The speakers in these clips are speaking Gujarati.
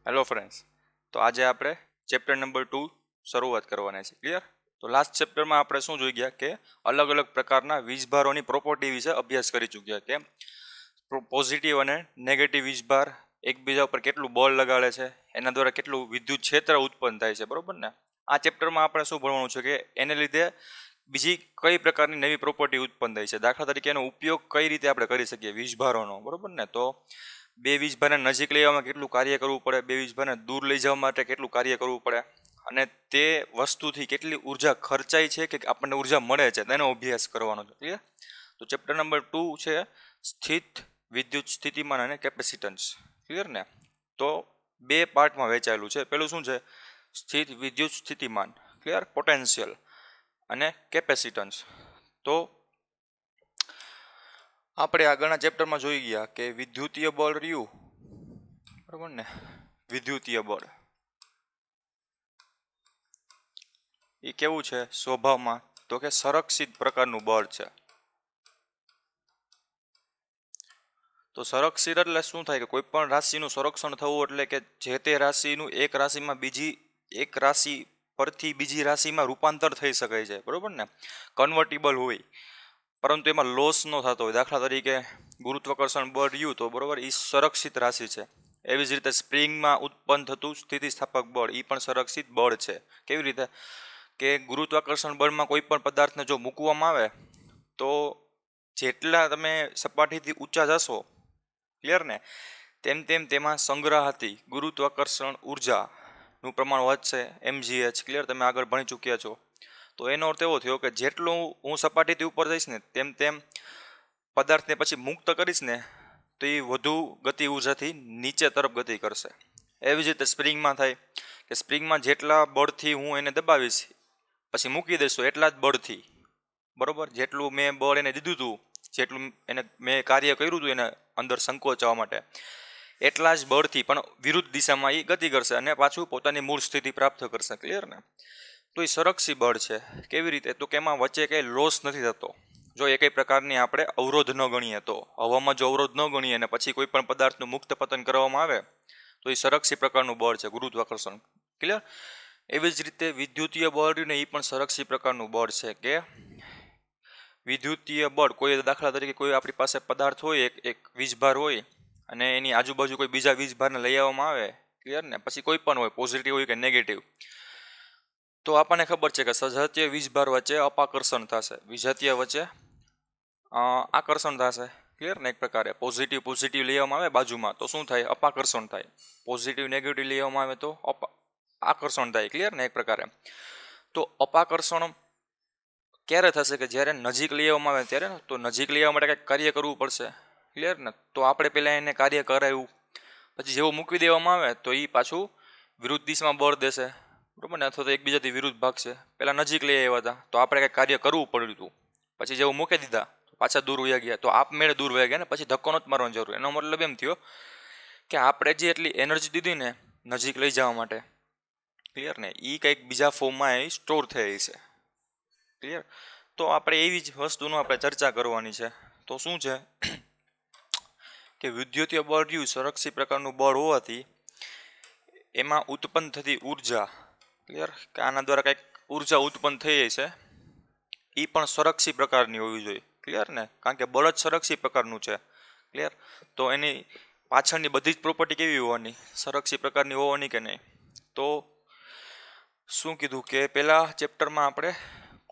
હેલો ફ્રેન્ડ્સ, તો આજે આપણે ચેપ્ટર નંબર 2 શરૂઆત કરવાના છે. ક્લિયર? તો લાસ્ટ ચેપ્ટરમાં આપણે શું જોઈ ગયા કે અલગ અલગ પ્રકારના વીજભારોની પ્રોપર્ટી વિશે અભ્યાસ કરી ચૂક્યા કે પોઝિટિવ અને નેગેટિવ વીજભાર એકબીજા ઉપર કેટલું બળ લગાડે છે, એના દ્વારા કેટલું વિદ્યુત ક્ષેત્ર ઉત્પન્ન થાય છે. બરોબર ને? આ ચેપ્ટરમાં આપણે શું ભણવાનું છે કે એને લીધે બીજી કઈ પ્રકારની નવી પ્રોપર્ટી ઉત્પન્ન થાય છે. દાખલા તરીકે એનો ઉપયોગ કઈ રીતે આપણે કરી શકીએ વીજભારોનો. બરોબર ને? તો બે વીજભારને નજીક લઈ આવવામાં કેટલું કાર્ય કરવું પડે, બે વીજભારને દૂર લઈ જવા માટે કેટલું કાર્ય કરવું પડે, અને તે વસ્તુથી કેટલી ઉર્જા ખર્ચાય છે કે આપણને ઉર્જા મળે છે, તેનો અભ્યાસ કરવાનો છે. ક્લિયર? તો ચેપ્ટર નંબર 2 છે સ્થિત વિદ્યુત સ્થિતિમાન અને કેપેસિટન્સ. ક્લિયર ને? તો બે પાર્ટમાં વહેંચાયેલું છે. પેલું શું છે? સ્થિત વિદ્યુત સ્થિતિમાન. ક્લિયર? પોટેન્શિયલ. અને કેપેસિટન્સ. તો આપણે આગળના ચેપ્ટરમાં જોઈ ગયા કે વિદ્યુતીય બળ રહ્યું. બરાબર ને? વિદ્યુતીય બળ એ કેવું છે સ્વભાવમાં? તો કે સંરક્ષિત પ્રકારનું બળ છે. તો સંરક્ષિત એટલે શું થાય કે કોઈ પણ રાશિનું સંરક્ષણ થવું એટલે કે જે તે રાશિનું એક રાશિમાં બીજી એક રાશિ પરથી બીજી રાશિમાં રૂપાંતર થઈ શકે છે. બરોબર ને? કન્વર્ટિબલ હોય, પરંતુ એમાં લોસ ન થતો હોય. દાખલા તરીકે ગુરુત્વાકર્ષણ બળ રહ્યું તો બરોબર, એ સંરક્ષિત રાશિ છે. એવી જ રીતે સ્પ્રિંગમાં ઉત્પન્ન થતું સ્થિતિસ્થાપક બળ એ પણ સંરક્ષિત બળ છે. કેવી રીતે? કે ગુરુત્વાકર્ષણ બળમાં કોઈ પણ પદાર્થને જો મૂકવામાં આવે તો જેટલા તમે સપાટીથી ઊંચા જશો, ક્લિયર ને, તેમ તેમ તેમાં સંગ્રહાતી ગુરુત્વાકર્ષણ ઉર્જાનું પ્રમાણ વધશે, mgh. ક્લિયર? તમે આગળ ભણી ચૂક્યા છો. તો એનો અર્થ એવો થયો કે જેટલું હું સપાટીથી ઉપર જઈશ ને તેમ તેમ પદાર્થને પછી મુક્ત કરીશ ને તો એ વધુ ગતિ ઉર્જાથી નીચે તરફ ગતિ કરશે. એવી જ રીતે સ્પ્રિંગમાં થાય કે સ્પ્રિંગમાં જેટલા બળથી હું એને દબાવીશ પછી મૂકી દઈશ તો એટલા જ બળથી, બરોબર, જેટલું મેં બળ એને દીધું હતું, જેટલું એને મેં કાર્ય કર્યું હતું એને અંદર સંકોચવા માટે, એટલા જ બળથી પણ વિરુદ્ધ દિશામાં એ ગતિ કરશે અને પાછું પોતાની મૂળ સ્થિતિ પ્રાપ્ત કરશે. ક્લિયર ને? તો એ સંરક્ષી બળ છે. કેવી રીતે? તો કે એમાં વચ્ચે કંઈ લોસ નથી થતો. જો એ કઈ પ્રકારની આપણે અવરોધ ન ગણીએ તો, હવામાં જો અવરોધ ન ગણીએ અને પછી કોઈ પણ પદાર્થનું મુક્ત પતન કરવામાં આવે તો એ સંરક્ષી પ્રકારનું બળ છે, ગુરુત્વાકર્ષણ. ક્લિયર? એવી જ રીતે વિદ્યુતીય બળ ને એ પણ સંરક્ષી પ્રકારનું બળ છે. કે વિદ્યુતીય બળ, કોઈ દાખલા તરીકે કોઈ આપણી પાસે પદાર્થ હોય, એક વીજભાર હોય અને એની આજુબાજુ કોઈ બીજા વીજભારને લઈ આવવામાં આવે, ક્લિયર ને, પછી કોઈ પણ હોય, પોઝિટિવ હોય કે નેગેટિવ, તો આપણને ખબર છે કે સજાતીય વીજભાર વચ્ચે અપાકર્ષણ થશે, વિજાતીય વચ્ચે આકર્ષણ થશે. ક્લિયર ને? એક પ્રકારે પોઝિટિવ લઈ આવવામાં આવે બાજુમાં તો શું થાય? અપાકર્ષણ થાય. પોઝિટિવ નેગેટિવ લઈ આવવામાં આવે તો આકર્ષણ થાય. ક્લિયર ને? એક પ્રકારે. તો અપાકર્ષણ ક્યારે થશે? કે જ્યારે નજીક લઈ આવવામાં આવે ત્યારે. તો નજીક લઈ આવવા માટે કંઈક કાર્ય કરવું પડશે. ક્લિયર ને? તો આપણે પહેલાં એને કાર્ય કરાવ્યું, પછી જેવું મૂકી દેવામાં આવે તો એ પાછું વિરુદ્ધ દિશામાં બળ દેશે. બરાબર ને? અથવા તો એકબીજાથી વિરુદ્ધ ભાગશે. પહેલાં નજીક લઈ આવ્યા હતા તો આપણે કંઈક કાર્ય કરવું પડ્યું હતું, પછી જેવું મૂકી દીધા પાછા દૂર વયા ગયા તો આપમેળે દૂર વયા ગયા ને, પછી ધક્કો નથી મારવાની જરૂર. એનો મતલબ એમ થયો કે આપણે જે એટલી એનર્જી દીધી ને નજીક લઈ જવા માટે, ક્લિયર ને, એ કંઈક બીજા ફોર્મમાં એ સ્ટોર થઈ છે. ક્લિયર? તો આપણે એવી જ વસ્તુનો આપણે ચર્ચા કરવાની છે. તો શું છે કે વિદ્યુતીય બળ રહ્યું સંરક્ષી પ્રકારનું બળ હોવાથી એમાં ઉત્પન્ન થતી ઉર્જા, ક્લિયર, કે આના દ્વારા કંઈક ઉર્જા ઉત્પન્ન થઈ છે, એ પણ સંરક્ષી પ્રકારની હોવી જોઈએ. ક્લિયર ને? કારણ કે બળ જ સંરક્ષી પ્રકારનું છે. ક્લિયર? તો એની પાછળની બધી જ પ્રોપર્ટી કેવી હોવાની? સંરક્ષી પ્રકારની હોવાની કે નહીં? તો શું કીધું કે પહેલા ચેપ્ટરમાં આપણે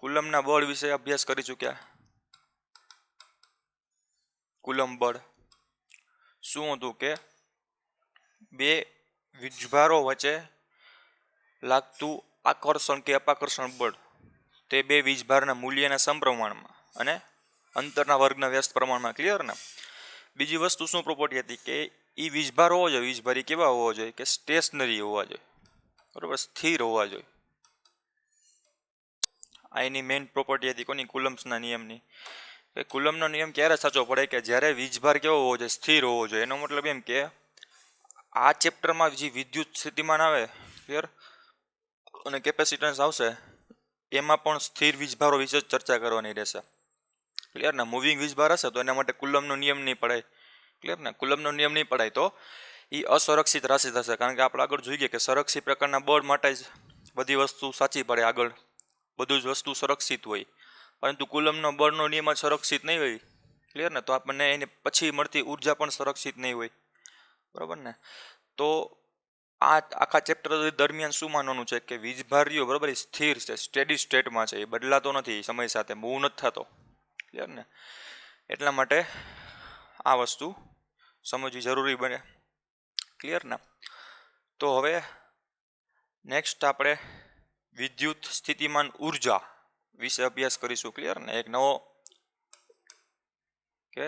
કુલમના બળ વિશે અભ્યાસ કરી ચૂક્યા. કુલમ બળ શું હતું? કે બે વીજભારો વચ્ચે લાગતું આકર્ષણ કે અપાકર્ષણ બળ તે બે વીજભારના મૂલ્યના સમપ્રમાણમાં અને અંતરના વર્ગના વ્યસ્ત પ્રમાણમાં. ક્લિયર ને? બીજી વસ્તુ શું પ્રોપર્ટી હતી? કે એ વીજભાર હોવો જોઈએ, વીજભાર કેવા હોવા જોઈએ? કે સ્ટેશનરી હોવા જોઈએ. બરોબર? સ્થિર હોવા જોઈએ. આ એની મેઇન પ્રોપર્ટી હતી. કોની? કુલમ્સના નિયમની. કે કુલમનો નિયમ ક્યારે સાચો પડે? કે જ્યારે વીજભાર કેવો હોવો જોઈએ? સ્થિર હોવો જોઈએ. એનો મતલબ એમ કે આ ચેપ્ટરમાં જે વિદ્યુત સ્થિતિમાન આવે, ક્લિયર, અને કેપેસિટન્સ આવશે એમાં પણ સ્થિર વીજભારો વિશે જ ચર્ચા કરવાની રહેશે. ક્લિયર ને? મૂવિંગ વીજભાર હશે તો એના માટે કુલમનો નિયમ નહીં પડાય. ક્લિયર ને? કુલમનો નિયમ નહીં પડાય તો એ અસુરક્ષિત રાશિ થશે, કારણ કે આપણે આગળ જોઈએ કે સંરક્ષિત પ્રકારના બળ માટે જ બધી વસ્તુ સાચી પડે, આગળ બધું જ વસ્તુ સુરક્ષિત હોય, પરંતુ કુલમનો બળનો નિયમ જ સુરક્ષિત નહીં હોય, ક્લિયર ને, તો આપણને એની પછી મળતી ઉર્જા પણ સુરક્ષિત નહીં હોય, બરાબર ને. તો આ આખા ચેપ્ટર દરમિયાન શું માનવાનું છે કે વીજભાર રહ્યો, બરાબર, એ સ્થિર છે, સ્ટેડી સ્ટેટમાં છે, એ બદલાતો નથી સમય સાથે, મૂવ નથી થતો, ક્લિયર ને. એટલા માટે આ વસ્તુ સમજવી જરૂરી બને, ક્લિયર ને. તો હવે નેક્સ્ટ આપણે વિદ્યુત સ્થિતિમાન ઉર્જા વિશે અભ્યાસ કરીશું, ક્લિયર ને. એક નવો કે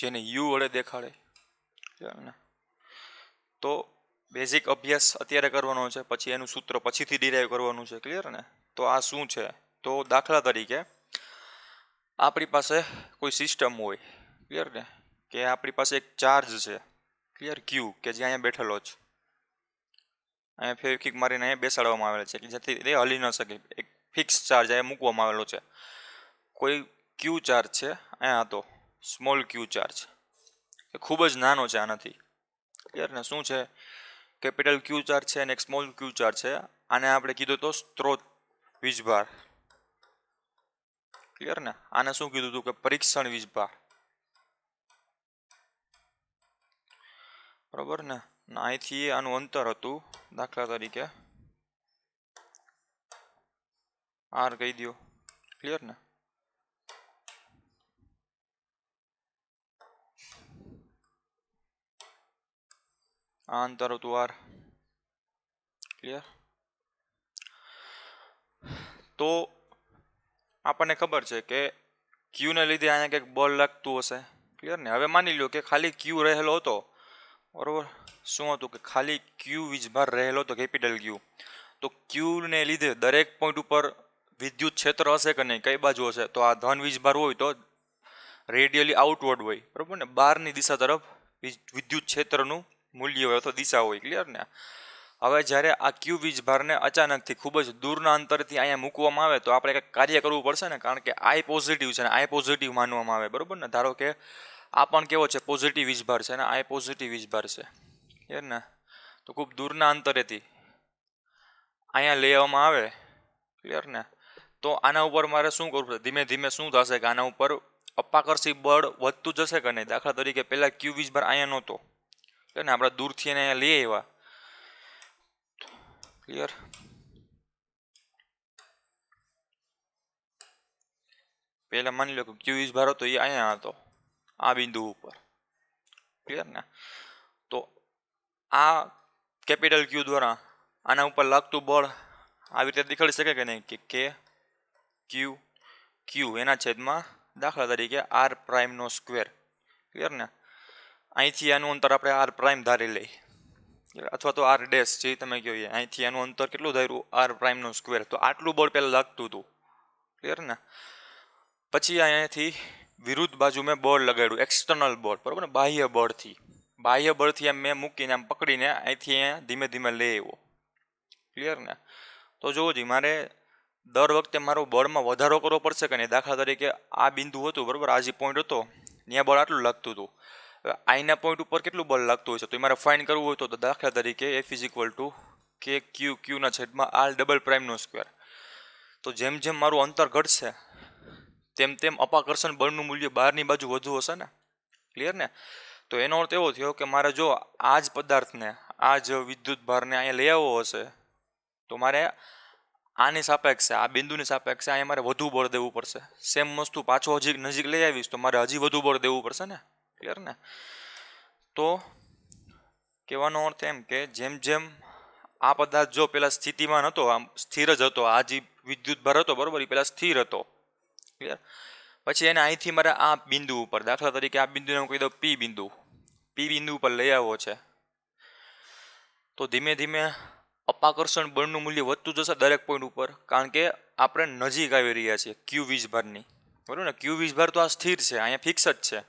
જેને યુ વડે દેખાડે, ક્લિયર ને. તો બેઝિક અભ્યાસ અત્યારે કરવાનો છે, પછી એનું સૂત્ર પછીથી ડિરાઈવ કરવાનું છે, ક્લિયર ને. તો આ શું છે, તો દાખલા તરીકે આપણી પાસે કોઈ સિસ્ટમ હોય, ક્લિયર ને, કે આપણી પાસે એક ચાર્જ છે, ક્લિયર, ક્યુ, કે જે અહીંયા બેઠેલો છે, અહીંયા ફેવિક્વિક મારીને અહીંયા બેસાડવામાં આવેલો છે કે જેથી તે હલી ન શકે, એક ફિક્સ ચાર્જ અહીંયા મૂકવામાં આવેલો છે. કોઈ ક્યુ ચાર્જ છે અહીંયા, તો સ્મોલ ક્યુ ચાર્જ એ ખૂબ જ નાનો છે આનાથી, ક્લિયર ને. શું છે, કેપિટલ ક્યુ ચાર્જ છે અને એક સ્મોલ ક્યુ ચાર્જ છે. આને આપણે કીધું તો સ્ત્રોત વીજભાર, ક્લિયર ને. આને શું કીધું હતું કે પરીક્ષણ વીજભાર, બરોબર ને. અહીંથી આનું અંતર હતું, દાખલા તરીકે આર કહી દો, ક્લિયર ને. આ અંતર હતું આર, ક્લિયર. તો આપણને ખબર છે કે ક્યુને લીધે અહીંયા કંઈક બળ લાગતું હશે, ક્લિયર ને. હવે માની લો કે ખાલી ક્યુ રહેલો હતો, બરોબર. શું હતું કે ખાલી ક્યુ વીજભાર રહેલો હતો, કેપિટલ ક્યુ. તો ક્યુને લીધે દરેક પોઈન્ટ ઉપર વિદ્યુત ક્ષેત્ર હશે કે નહીં, કઈ બાજુ હશે, તો આ ધન વીજભાર હોય તો રેડિયલી આઉટવર્ડ હોય, બરોબર ને, બહારની દિશા તરફ વિદ્યુત ક્ષેત્રનું મૂલ્ય હોય અથવા દિશા હોય, ક્લિયર ને. હવે જ્યારે આ ક્યુ વીજભારને અચાનકથી ખૂબ જ દૂરના અંતરથી અહીંયા મૂકવામાં આવે તો આપણે કંઈક કાર્ય કરવું પડશે ને, કારણ કે આઈ પોઝિટિવ છે ને આઈ પોઝિટિવ માનવામાં આવે, બરોબર ને. ધારો કે આ પણ કેવો છે, પોઝિટિવ વીજભાર છે અને આઈ પોઝિટિવ વીજભાર છે, ક્લિયર ને. તો ખૂબ દૂરના અંતરેથી અહીંયા લેવામાં આવે, ક્લિયર ને. તો આના ઉપર મારે શું કરવું પડે, ધીમે ધીમે શું થશે કે આના ઉપર અપાકર્ષી બળ વધતું જશે કે નહીં. દાખલા તરીકે પહેલાં ક્યુ વીજભાર અહીંયા નહોતો, ક્લિયર ને, આપણે દૂરથી એને અહીંયા લઈ આવ્યા, ક્લિયર. પહેલા માની લો કે ક્યુ વીજભાર હતો એ અહીંયા હતો, આ બિંદુ ઉપર, ક્લિયર ને. તો આ કેપિટલ ક્યુ દ્વારા આના ઉપર લાગતું બળ આવી રીતે દેખાડી શકે કે નહીં, કે ક્યુ ક્યુ એના છેદમાં દાખલા તરીકે આર પ્રાઇમનો સ્ક્વેર, ક્લિયર ને. અહીંથી આનું અંતર આપણે આર પ્રાઇમ ધારી લઈ, અથવા તો આર ડેશ, જે તમે કહો. અહીંથી આનું અંતર કેટલું ધાર્યું, આર પ્રાઇમનો સ્ક્વેર. તો આટલું બળ પહેલાં લાગતું હતું, ક્લિયર ને. પછી અહીંયાથી વિરુદ્ધ બાજુ મેં બળ લગાડ્યું, એક્સટર્નલ બળ, બરાબર ને, બાહ્ય બળથી એમ મેં મૂકીને આમ પકડીને અહીંથી અહીંયા ધીમે ધીમે લઈ આવ્યો, ક્લિયર ને. તો જોવો જી, મારે દર વખતે મારો બળમાં વધારો કરવો પડશે કે નહીં. દાખલા તરીકે આ બિંદુ હતું, બરાબર, આ જે પોઈન્ટ હતો ત્યાં બળ આટલું લાગતું હતું. આઈના પોઈન્ટ ઉપર કેટલું બળ લાગતું હોય છે, તો એ મારે ફાઇન્ડ કરવું હોય તો દાખલા તરીકે એફ ઇઝ ઇક્વલ ટુ કે ક્યુ ક્યુના છેદમાં આર ડબલ પ્રાઇમનો સ્ક્વેર. તો જેમ જેમ મારું અંતર ઘટશે તેમ તેમ અપાકર્ષણ બળનું મૂલ્ય બહારની બાજુ વધુ હશે ને, ક્લિયર ને. તો એનો અર્થ એવો થયો કે મારે જો આ જ પદાર્થને, આ જ વિદ્યુત ભારને અહીંયા લઈ આવવો હશે તો મારે આની સાપેક્ષે, આ બિંદુની સાપેક્ષે અહીંયા મારે વધુ બળ દેવું પડશે. સેમ વસ્તુ પાછો હજી નજીક લઈ આવીશ તો મારે હજી વધુ બળ દેવું પડશે ને, ક્લિયર ને. તો કહેવાનો અર્થ એમ કે જેમ જેમ આ પદાર્થ જો પેલા સ્થિતિમાં હતો, આમ સ્થિર જ હતો, આ જે વિદ્યુત ભાર હતો, બરોબર, એ પેલા સ્થિર હતો, ક્લિયર. પછી એને અહીંથી મારે આ બિંદુ ઉપર, દાખલા તરીકે આ બિંદુને હું કહી દઉં પી બિંદુ ઉપર લઈ આવવો છે. તો ધીમે ધીમે અપાકર્ષણ બળનું મૂલ્ય વધતું જશે દરેક પોઈન્ટ ઉપર, કારણ કે આપણે નજીક આવી રહ્યા છીએ ક્યુ વીજભારની, બરાબર ને. ક્યુ વીજભાર તો આ સ્થિર છે, અહીંયા ફિક્સ જ છે,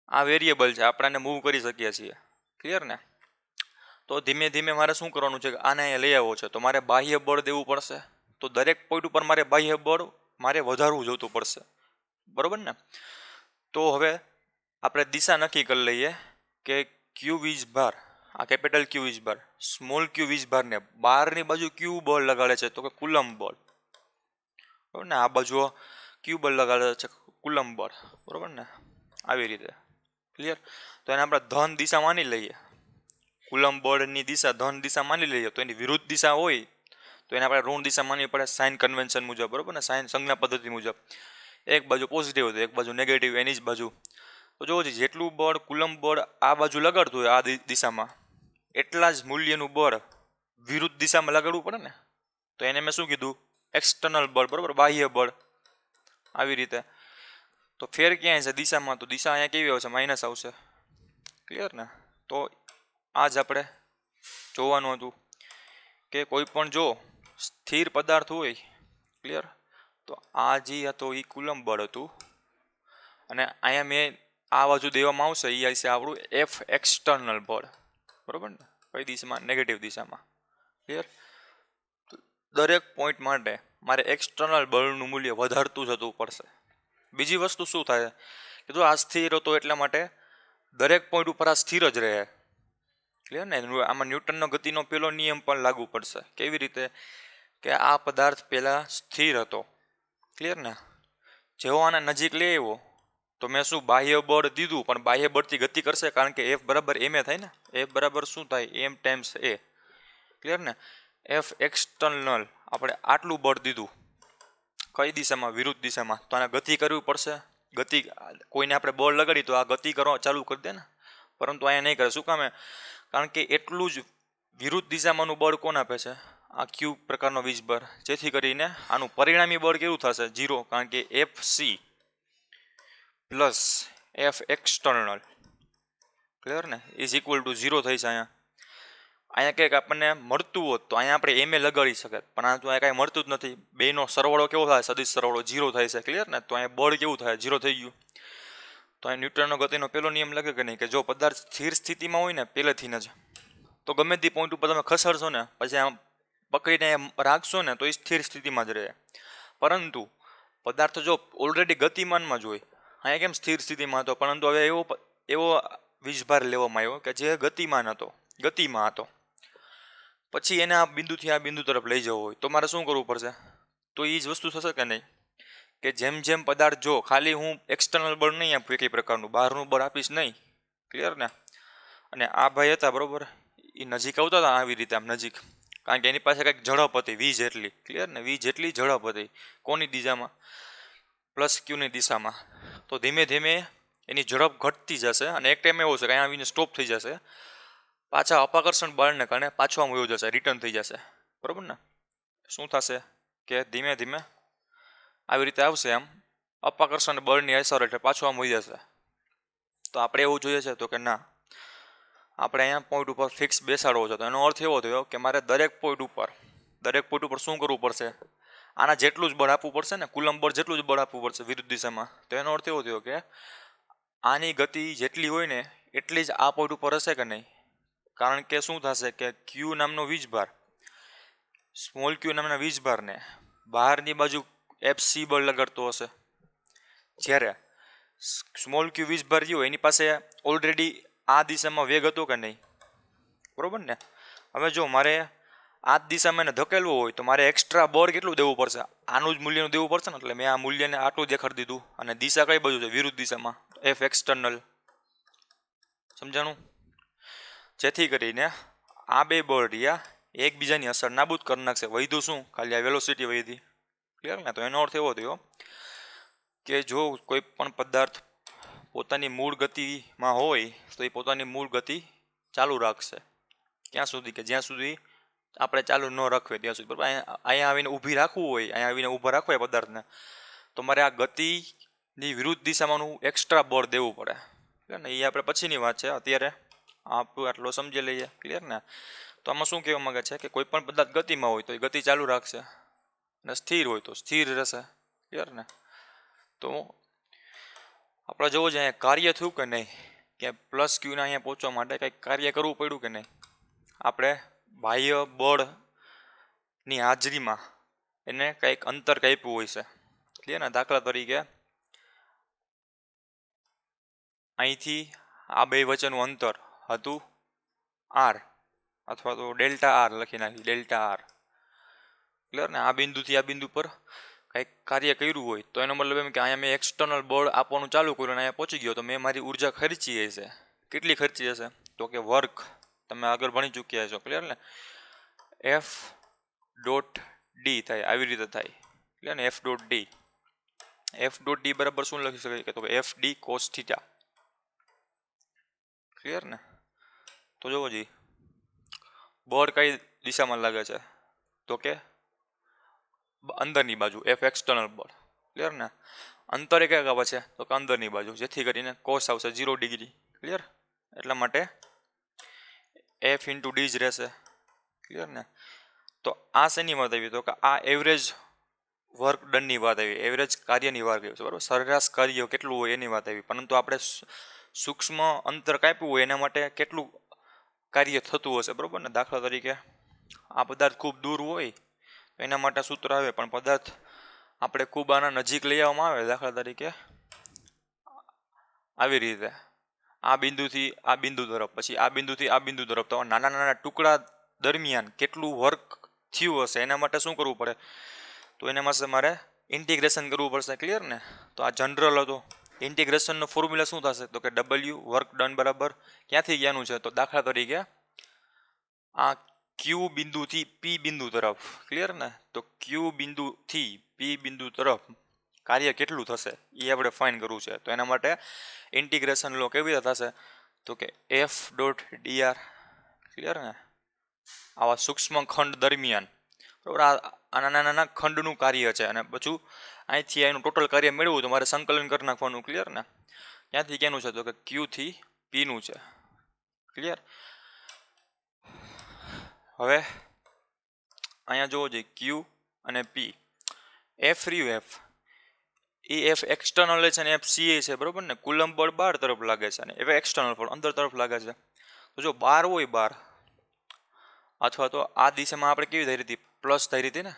આ વેરિયેબલ છે, આપણે આને મૂવ કરી શકીએ છીએ, ક્લિયર ને. તો ધીમે ધીમે મારે શું કરવાનું છે કે આને અહીંયા લઈ આવવો છે, તો મારે બાહ્ય બળ દેવું પડશે, તો દરેક પોઈન્ટ ઉપર મારે બાહ્ય બળ મારે વધારવું જોતું પડશે, બરોબર ને? તો હવે આપણે દિશા નક્કી કરી લઈએ કે ક્યુ વીજભાર, આ કેપિટલ ક્યુ વીજભાર સ્મોલ ક્યુ વીજભારને બહારની બાજુ ક્યુ બળ લગાડે છે, તો કે કુલમ બળ, બરાબર ને? આ બાજુ ક્યુ બળ લગાડે છે કુલમ બળ, બરાબર ને? આવી રીતે ક્લિયર. તો એને આપણે ધન દિશા માની લઈએ, કુલમ બળની દિશા ધન દિશા માની લઈએ, તો એની વિરુદ્ધ દિશા હોય તો એને આપણે ઋણ દિશા માનવી પડે સાઇન કન્વેન્શન મુજબ, બરાબર ને? સાઇન સંજ્ઞા પદ્ધતિ મુજબ. એક બાજુ પોઝિટિવ હોય તો એક બાજુ નેગેટિવ એની જ બાજુ. તો જોવો જેટલું બળ કુલમ બળ આ બાજુ લગાડતું હોય આ દિશામાં, એટલા જ મૂલ્યનું બળ વિરુદ્ધ દિશામાં લગાડવું પડે ને. તો એને મેં શું કીધું? એક્સટર્નલ બળ, બરાબર? બાહ્ય બળ. આવી રીતે. તો ફેર ક્યાંય છે દિશામાં? તો દિશા અહીંયા કેવી આવશે? માઇનસ આવશે. ક્લિયર ને? તો આ જ આપણે જોવાનું હતું કે કોઈ પણ જો સ્થિર પદાર્થ હોય, ક્લિયર, તો આ જે હતો એ કુલમ બળ હતું, અને અહીંયા મેં આ બાજુ દેવામાં આવશે એ છે આપણું એફ એક્સટર્નલ બળ, બરાબર ને? કઈ દિશામાં? નેગેટિવ દિશામાં. ક્લિયર. દરેક પોઈન્ટ માટે મારે એક્સટર્નલ બળનું મૂલ્ય વધારતું જતું પડશે. બીજી વસ્તુ શું થાય કે જો આ સ્થિર હતો એટલા માટે દરેક પોઈન્ટ ઉપર આ સ્થિર જ રહે. ક્લિયર ને? આમાં ન્યૂટનનો ગતિનો પેલો નિયમ પણ લાગુ પડશે. કેવી રીતે? કે આ પદાર્થ પહેલાં સ્થિર હતો, ક્લિયર ને? જેવો આના નજીક લઈ આવ્યો તો મેં શું બાહ્ય બળ દીધું, પણ બાહ્ય બળથી ગતિ કરશે, કારણ કે એફ બરાબર એમ એ થાય ને. એફ બરાબર શું થાય? એમ ટાઈમ્સ એ. ક્લિયર ને? એફ એક્સટર્નલ આપણે આટલું બળ દીધું, કઈ દિશામાં? વિરુદ્ધ દિશામાં. તો આને ગતિ કરવી પડશે. ગતિ કોઈને આપણે બળ લગાડી તો આ ગતિ કરવા ચાલુ કરી દે ને, પરંતુ અહીંયા નહીં કરે. શું કામે? કારણ કે એટલું જ વિરુદ્ધ દિશામાંનું બળ કોણ આપે છે? આ ક્યુ પ્રકારનો વીજભાર. જેથી કરીને આનું પરિણામી બળ કેવું થશે? 0, કારણ કે F C plus F external, clear ને, ઇઝ ઇક્વલ ટુ 0 થઈ છે. અહીંયા કંઈક આપણને મળતું હોત તો અહીંયા આપણે એમ એ લગાડી શકે, પણ આ તો અહીંયા કાંઈ મળતું જ નથી. બેનો સરવાળો કેવો થાય? સદિશ સરવાળો 0 થાય છે. ક્લિયર ને? તો અહીંયા બળ કેવું થાય? 0 થઈ ગયું. તો અહીં ન્યૂટનનો ગતિનો પેલો નિયમ લાગે કે નહીં, કે જો પદાર્થ સ્થિર સ્થિતિમાં હોય ને પહેલેથી જ, તો ગમે તે પોઈન્ટ ઉપર તમે ખસડશો ને પછી આમ પકડીને રાખશો ને તો એ સ્થિર સ્થિતિમાં જ રહે. પરંતુ પદાર્થ જો ઓલરેડી ગતિમાનમાં જ હોય, અહીંયા કેમ સ્થિર સ્થિતિમાં હતો, પરંતુ હવે એવો વીજભાર લેવામાં આવ્યો કે જે ગતિમાં હતો, પછી એને આ બિંદુથી આ બિંદુ તરફ લઈ જવો હોય તો મારે શું કરવું પડશે? તો એ જ વસ્તુ થશે કે નહીં, કે જેમ જેમ પદાર્થ જો ખાલી હું એક્સટર્નલ બળ નહીં આપું, એક પ્રકારનું બહારનું બળ આપીશ નહીં. ક્લિયર ને? અને આ ભાઈ હતા, બરોબર, એ નજીક આવતા હતા આવી રીતે આમ નજીક, કારણ કે એની પાસે કંઈક ઝડપ હતી વી જેટલી. ક્લિયર ને? વી જેટલી ઝડપ હતી. કોની દિશામાં? પ્લસ ક્યુની દિશામાં. તો ધીમે ધીમે એની ઝડપ ઘટતી જશે અને એક ટાઈમ એવો છે કે અહીંયા આવીને સ્ટોપ થઈ જશે. પાછા અપાકર્ષણ બળને કારણે પાછો આમ વયો જશે, રિટર્ન થઈ જશે, બરોબર ને? શું થશે કે ધીમે ધીમે આવી રીતે આવશે, આમ અપાકર્ષણ બળની અસર એટલે પાછો આમ વહી જશે. તો આપણે એવું જોઈએ છે તો કે ના, આપણે અહીંયા પોઈન્ટ ઉપર ફિક્સ બેસાડવો છે. તો એનો અર્થ એવો થયો કે મારે દરેક પોઈન્ટ ઉપર શું કરવું પડશે? આના જેટલું જ બળ આપવું પડશે ને, કુલમ બળ જેટલું જ બળ આપવું પડશે વિરુદ્ધ દિશામાં. તો એનો અર્થ એવો થયો કે આની ગતિ જેટલી હોય ને એટલી જ આ પોઈન્ટ ઉપર હશે કે નહીં, કારણ કે શું થશે કે ક્યુ નામનો વીજભાર, સ્મોલ ક્યુ નામના વીજભારને બહારની બાજુ એફસી બળ લગાડતો હશે, જ્યારે સ્મોલ ક્યુ વીજભાર રહ્યો એની પાસે ઓલરેડી આ દિશામાં વેગ હતો કે નહીં, બરોબર ને? હવે જો મારે આ જ દિશામાં એને ધકેલવો હોય તો મારે એક્સ્ટ્રા બળ કેટલું દેવું પડશે? આનું જ મૂલ્યનું દેવું પડશે ને. એટલે મેં આ મૂલ્યને આટલું દેખાડી દીધું, અને દિશા કઈ બાજુ છે? વિરુદ્ધ દિશામાં, એફ એક્સટર્નલ. સમજાણું? જેથી કરીને આ બે બળ રહ્યા એકબીજાની અસર નાબૂદ કરી નાખશે. વધ્યું શું? ખાલી આ વેલોસિટી વધી. ક્લિયર ને? તો એનો અર્થ એવો થયો કે જો કોઈ પણ પદાર્થ પોતાની મૂળ ગતિમાં હોય તો એ પોતાની મૂળ ગતિ ચાલુ રાખશે. ક્યાં સુધી? કે જ્યાં સુધી આપણે ચાલુ ન રાખીએ ત્યાં સુધી, બરાબર? અહીંયા આવીને ઊભી રાખવું હોય, અહીંયા આવીને ઊભા રાખવો હોય પદાર્થને, તો મારે આ ગતિની વિરુદ્ધ દિશામાંનું એક્સ્ટ્રા બળ દેવું પડે. ક્લિયર ને? એ આપણે પછીની વાત છે. અત્યારે આપણું આટલો સમજી લઈએ. ક્લિયર ને? તો આમાં શું કહેવા માંગે છે કે કોઈ પણ પદાર્થ ગતિમાં હોય તો એ ગતિ ચાલુ રાખશે, અને સ્થિર હોય તો સ્થિર રહેશે. ક્લિયર ને? તો આપણે જોવું છે અહીંયા કાર્ય થયું કે નહીં, કે પ્લસ ક્યુના અહીંયા પહોંચવા માટે કંઈક કાર્ય કરવું પડ્યું કે નહીં. આપણે બાહ્ય બળની હાજરીમાં એને કંઈક અંતર કાપ્યું હોય છે, ક્લિયર ને. દાખલા તરીકે અહીંથી આ બે વચ્ચેનું અંતર હતું આર, અથવા તો ડેલ્ટા આર લખી નાખી, ડેલ્ટા આર, ક્લિયર ને. આ બિંદુથી આ બિંદુ પર કંઈક કાર્ય કર્યું હોય તો એનો મતલબ એમ કે અહીંયા મેં એક્સટર્નલ બળ આપવાનું ચાલુ કર્યું અને અહીંયા પહોંચી ગયો તો મેં મારી ઉર્જા ખર્ચી હશે. કેટલી ખર્ચી હશે? તો કે વર્ક. તમે આગળ ભણી ચૂક્યા છો, ક્લિયર ને. એફ ડોટ ડી થાય, આવી રીતે થાય, ક્લિયર ને. F dot D, F dot D બરાબર શું લખી શકાય કે તો F D cos theta, clear ને. તો જોવો જી, બળ કઈ દિશામાં લાગે છે તો કે અંદરની બાજુ, એફ એક્સટર્નલ બળ, ક્લિયર ને. અંતરે ક્યાં આવે છે તો કે અંદરની બાજુ, જેથી કરીને કોસ આવશે 0 ડિગ્રી, ક્લિયર. એટલા માટે એફ ઇન્ટુ ડી જ રહેશે, ક્લિયર ને. તો આ શેની વાત આવી તો કે આ એવરેજ વર્ક ડનની વાત આવી, એવરેજ કાર્યની વાત આવી છે, બરાબર. સરેરાશ કાર્ય કેટલું હોય એની વાત આવી, પરંતુ આપણે સૂક્ષ્મ અંતર કાપ્યું હોય એના માટે કેટલું કાર્ય થતું હશે, બરાબર ને. દાખલા તરીકે આ પદાર્થ ખૂબ દૂર હોય તો એના માટે સૂત્ર આવે, પણ પદાર્થ આપણે ખૂબ આના નજીક લઈ આવવામાં આવે, દાખલા તરીકે આવી રીતે આ બિંદુથી આ બિંદુ તરફ, પછી આ બિંદુથી આ બિંદુ તરફ, તો નાના નાના ટુકડા દરમિયાન કેટલું વર્ક થયું હશે એના માટે શું કરવું પડે તો એના માટે મારે ઇન્ટિગ્રેશન કરવું પડશે, ક્લિયર ને. તો આ જનરલ હતો. ઇન્ટિગ્રેશનનો ફોર્મ્યુલા શું થશે તો કે ડબલ્યુ વર્ક ડન બરાબર ક્યાંથી ક્યાંનું છે તો દાખલા તરીકે આ ક્યુ બિંદુથી પી બિંદુ તરફ, ક્લિયર ને. તો ક્યુ બિંદુથી પી બિંદુ તરફ કાર્ય કેટલું થશે એ આપણે ફાઇન કરવું છે. તો એના માટે ઇન્ટિગ્રેશન લો કેવી રીતે થશે તો કે એફ ડોટ ડીઆર, ક્લિયર ને. આવા સૂક્ષ્મ ખંડ દરમિયાન, બરાબર, આ નાના નાના ખંડનું કાર્ય છે અને પછી અહીંથી એનું ટોટલ કાર્ય મેળવવું તો મારે સંકલન કરી નાખવાનું, ક્લિયર ને. ક્યાંથી ક્યાંનું છે તો કે ક્યુથી પીનું છે, ક્લિયર. હવે અહીંયા જોવો જોઈએ ક્યુ અને પી, એફ રહ્યું એફ, એ એફ એક્સટર્નલ છે અને એફ સી છે, બરાબર ને. કુલમ બળ બહાર તરફ લાગે છે અને એફ એક્સટર્નલ બળ અંદર તરફ લાગે છે. તો જો બાર હોય બાર, અથવા તો આ દિશામાં આપણે કેવી ધારી હતી પ્લસ ધારી હતી ને,